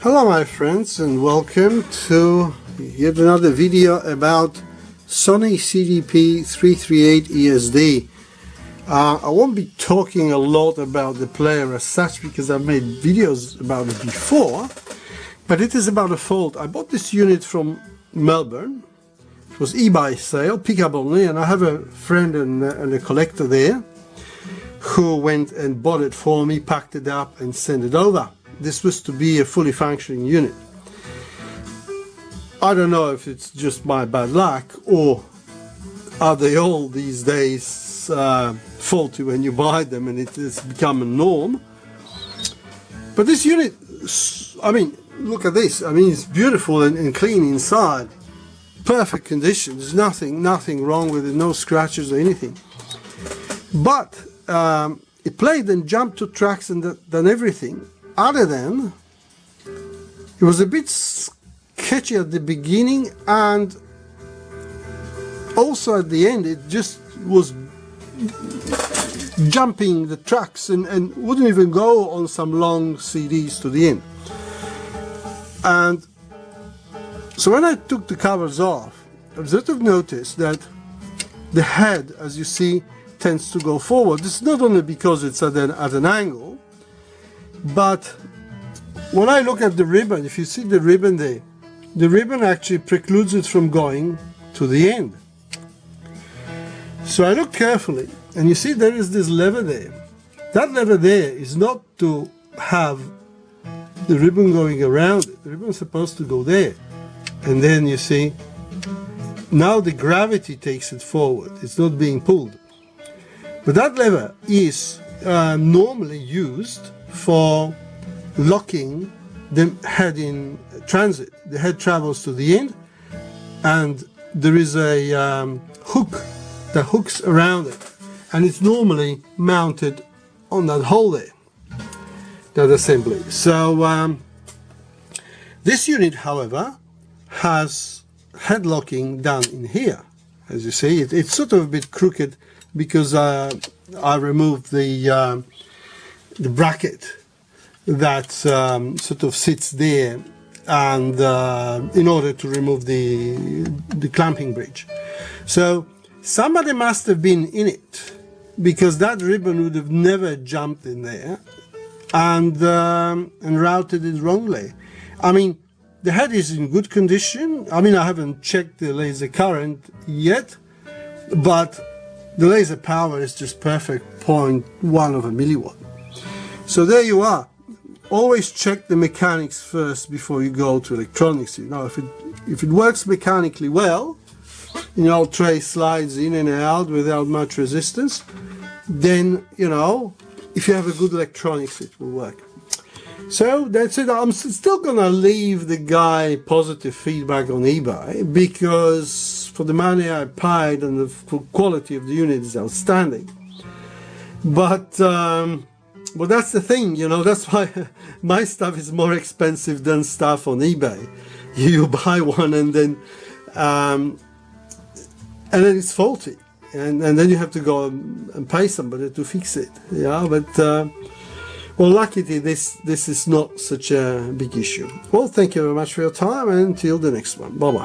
Hello my friends, and welcome to yet another video about Sony CDP-338ESD. I won't be talking a lot about the player as such because I've made videos about it before, but it is about a fault. I bought this unit from Melbourne. It was eBay sale, pickup only, and I have a friend and a collector there who went and bought it for me, packed it up and sent it over. This was to be a fully functioning unit. I don't know if it's just my bad luck or are they all these days faulty when you buy them and it has become a norm. But this unit, I mean, look at this. I mean, it's beautiful and clean inside. Perfect condition. There's nothing wrong with it, no scratches or anything. But it played and jumped to tracks and done everything. Other than, it was a bit sketchy at the beginning and also at the end it just was jumping the tracks and wouldn't even go on some long CDs to the end. And so when I took the covers off, I sort of noticed that the head, as you see, tends to go forward. This is not only because it's at an angle, but when I look at the ribbon, if you see the ribbon there, the ribbon actually precludes it from going to the end. So I look carefully and you see there is this lever there. That lever there is not to have the ribbon going around it. The ribbon is supposed to go there. And then you see, now the gravity takes it forward. It's not being pulled. But that lever is normally used for locking the head in transit. The head travels to the end and there is a hook that hooks around it, and it's normally mounted on that hole there, that assembly. So this unit, however, has head locking done in here. As you see, it's sort of a bit crooked because I removed the bracket that sort of sits there, and in order to remove the clamping bridge. So somebody must have been in it because that ribbon would have never jumped in there and routed it wrongly. I mean, the head is in good condition. I mean, I haven't checked the laser current yet, but the laser power is just perfect, 0.1 of a milliwatt. So there you are. Always check the mechanics first before you go to electronics. You know, if it works mechanically well, you know, tray slides in and out without much resistance, then, you know, if you have a good electronics, it will work. So that's it. I'm still gonna leave the guy positive feedback on eBay because for the money I paid and the quality of the unit is outstanding. But that's the thing, you know, that's why my stuff is more expensive than stuff on eBay. You buy one and then it's faulty, and then you have to go and pay somebody to fix it. Yeah, but well, luckily this is not such a big issue. Well, thank you very much for your time, and until the next one. Bye bye.